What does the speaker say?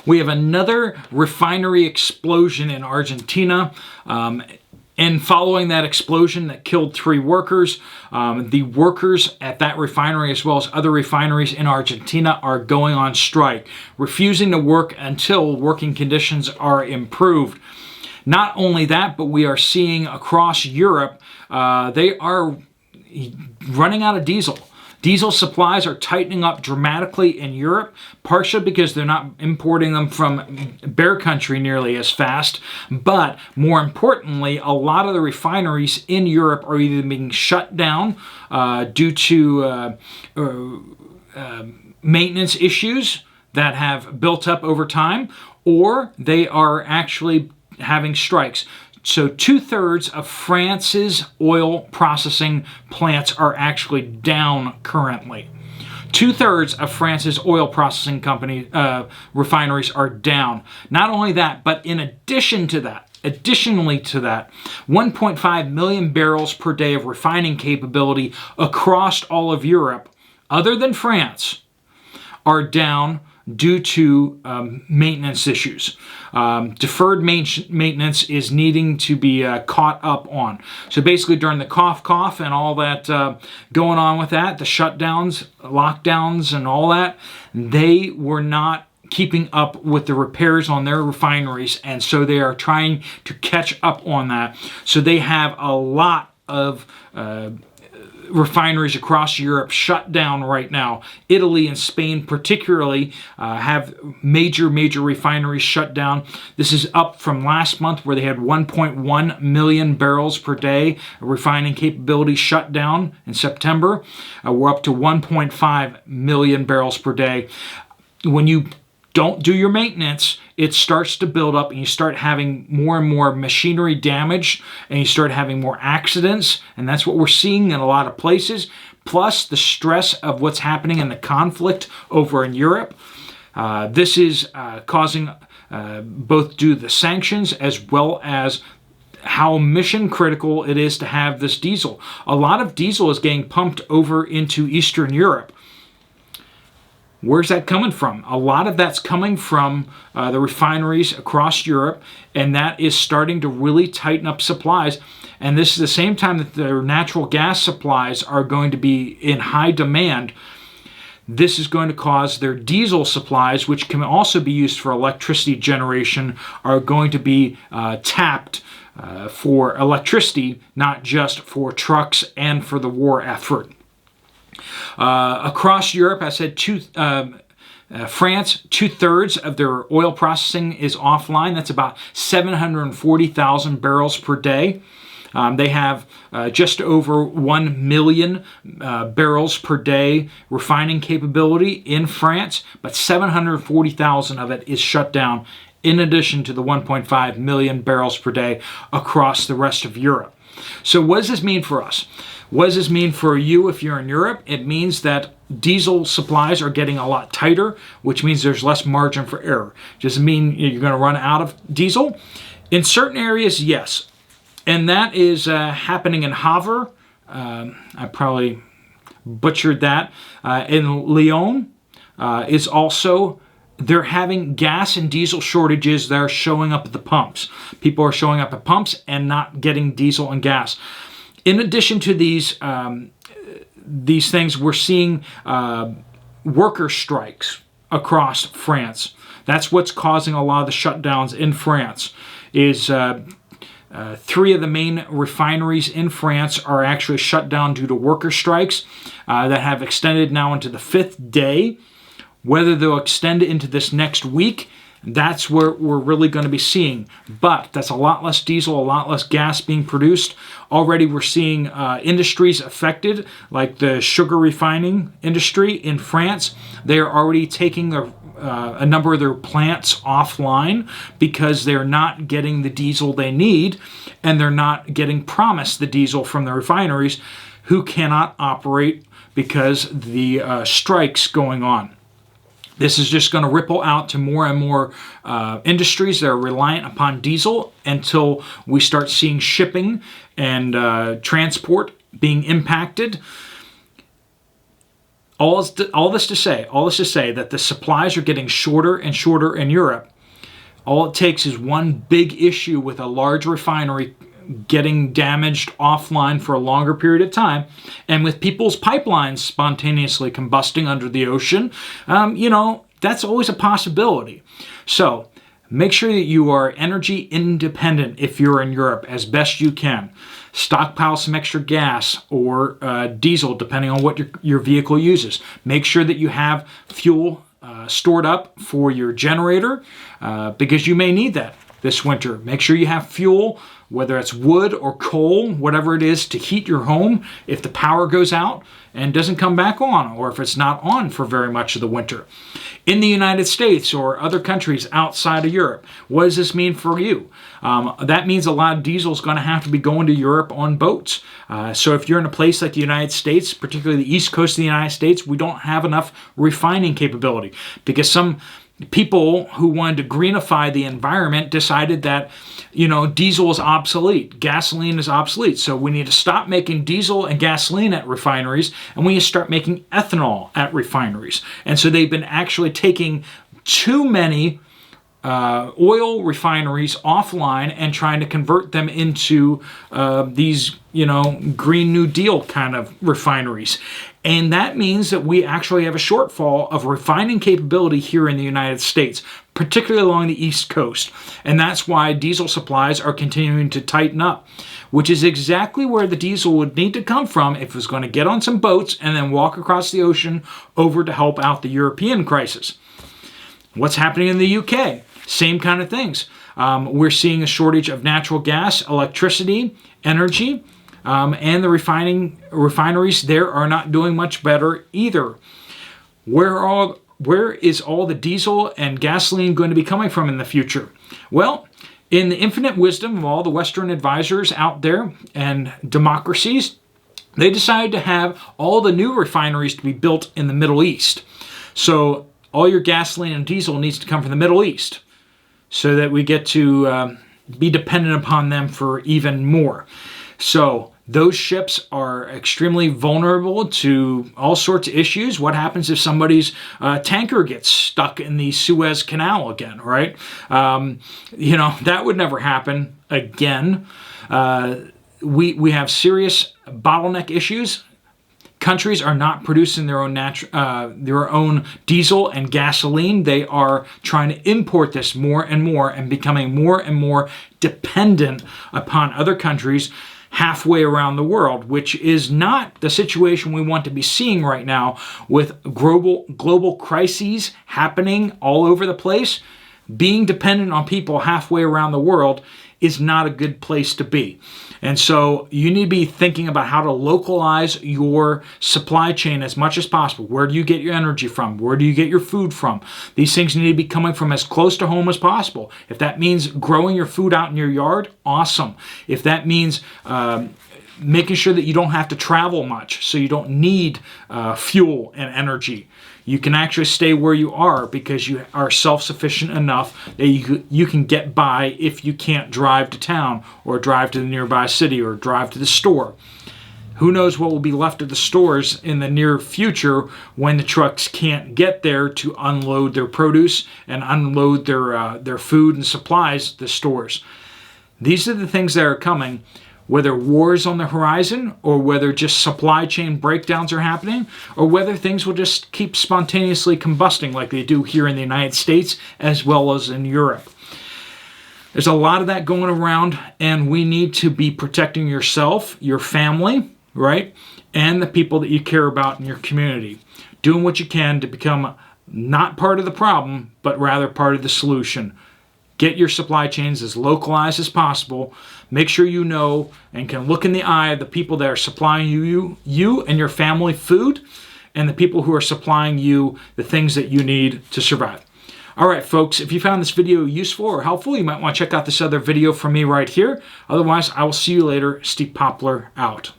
We have another refinery explosion in Argentina. And following that explosion that killed 3 workers, the workers at that refinery as well as other refineries in Argentina are going on strike, refusing to work until working conditions are improved. Not only that, but we are seeing across Europe, they are running out of diesel. Diesel supplies are tightening up dramatically in Europe, partially because they're not importing them from Bear Country nearly as fast, but more importantly, a lot of the refineries in Europe are either being shut down due to maintenance issues that have built up over time, or they are actually having strikes. So 2/3 of France's oil processing plants are actually down currently. 2/3 of France's oil processing refineries are down. Not only that, but additionally to that, 1.5 million barrels per day of refining capability across all of Europe, other than France, are down due to maintenance issues. Deferred maintenance is needing to be caught up on. So basically during the cough and all that going on with that, the shutdowns, lockdowns and all that, they were not keeping up with the repairs on their refineries, and so they are trying to catch up on that. So they have a lot of refineries across Europe shut down right now. Italy and Spain particularly have major refineries shut down. This is up from last month where they had 1.1 million barrels per day refining capability shut down in September. We're up to 1.5 million barrels per day. When you don't do your maintenance, it starts to build up and you start having more and more machinery damage and you start having more accidents, and that's what we're seeing in a lot of places. Plus the stress of what's happening in the conflict over in Europe. This is causing both due to the sanctions as well as how mission critical it is to have this diesel. A lot of diesel is getting pumped over into Eastern Europe. Where's that coming from? A lot of that's coming from the refineries across Europe, and that is starting to really tighten up supplies. And this is the same time that their natural gas supplies are going to be in high demand. This is going to cause their diesel supplies, which can also be used for electricity generation, are going to be tapped for electricity, not just for trucks and for the war effort. Across Europe, I said France, 2/3 of their oil processing is offline. That's about 740,000 barrels per day. They have just over 1 million barrels per day refining capability in France, but 740,000 of it is shut down, in addition to the 1.5 million barrels per day across the rest of Europe. So what does this mean for us? What does this mean for you if you're in Europe? It means that diesel supplies are getting a lot tighter, which means there's less margin for error. Does it mean you're going to run out of diesel? In certain areas, yes. And that is happening in Havre. I probably butchered that. In Lyon is also, they're having gas and diesel shortages that are showing up at the pumps. People are showing up at pumps and not getting diesel and gas. In addition to these things, we're seeing worker strikes across France. That's what's causing a lot of the shutdowns in France. Is 3 of the main refineries in France are actually shut down due to worker strikes that have extended now into the 5th day. Whether they'll extend it into this next week, that's where we're really going to be seeing. But that's a lot less diesel, a lot less gas being produced. Already we're seeing industries affected, like the sugar refining industry in France. They are already taking a number of their plants offline because they're not getting the diesel they need, and they're not getting promised the diesel from the refineries, who cannot operate because the strikes going on. This is just going to ripple out to more and more industries that are reliant upon diesel until we start seeing shipping and transport being impacted. all this to say that the supplies are getting shorter and shorter in Europe. All it takes is one big issue with a large refinery getting damaged offline for a longer period of time, and with people's pipelines spontaneously combusting under the ocean, that's always a possibility. So make sure that you are energy independent if you're in Europe as best you can. Stockpile some extra gas or diesel, depending on what your vehicle uses. Make sure that you have fuel stored up for your generator because you may need that this winter. Make sure you have fuel, whether it's wood or coal, whatever it is, to heat your home if the power goes out and doesn't come back on, or if it's not on for very much of the winter. In the United States or other countries outside of Europe, what does this mean for you? That means a lot of diesel is going to have to be going to Europe on boats. So if you're in a place like the United States, particularly the east coast of the United States, we don't have enough refining capability because some people who wanted to greenify the environment decided that, diesel is obsolete, gasoline is obsolete. So we need to stop making diesel and gasoline at refineries, and we need to start making ethanol at refineries. And so they've been actually taking too many oil refineries offline and trying to convert them into these, Green New Deal kind of refineries. And that means that we actually have a shortfall of refining capability here in the United States, particularly along the East Coast. And that's why diesel supplies are continuing to tighten up, which is exactly where the diesel would need to come from if it was going to get on some boats and then walk across the ocean over to help out the European crisis. What's happening in the UK? Same kind of things. We're seeing a shortage of natural gas, electricity, energy, and the refineries there are not doing much better either. Where is all the diesel and gasoline going to be coming from in the future? Well, in the infinite wisdom of all the Western advisors out there and democracies, they decided to have all the new refineries to be built in the Middle East. So all your gasoline and diesel needs to come from the Middle East so that we get to be dependent upon them for even more. So those ships are extremely vulnerable to all sorts of issues. What happens if somebody's tanker gets stuck in the Suez Canal again, right? That would never happen again. We have serious bottleneck issues. Countries are not producing their own diesel and gasoline. They are trying to import this more and more and becoming more and more dependent upon other countries halfway around the world, which is not the situation we want to be seeing right now with global crises happening all over the place. Being dependent on people halfway around the world is not a good place to be. And so you need to be thinking about how to localize your supply chain as much as possible. Where do you get your energy from? Where do you get your food from? These things need to be coming from as close to home as possible. If that means growing your food out in your yard, awesome. If that means making sure that you don't have to travel much, so you don't need fuel and energy, you can actually stay where you are because you are self-sufficient enough that you can get by if you can't drive to town or drive to the nearby city or drive to the store. Who knows what will be left of the stores in the near future when the trucks can't get there to unload their produce and unload their food and supplies, the stores. These are the things that are coming. Whether war is on the horizon, or whether just supply chain breakdowns are happening, or whether things will just keep spontaneously combusting like they do here in the United States as well as in Europe. There's a lot of that going around, and we need to be protecting yourself, your family, right, and the people that you care about in your community. Doing what you can to become not part of the problem, but rather part of the solution. Get your supply chains as localized as possible. Make sure you know and can look in the eye of the people that are supplying you and your family food, and the people who are supplying you the things that you need to survive. All right, folks, if you found this video useful or helpful, you might want to check out this other video from me right here. Otherwise, I will see you later. Steve Poplar out.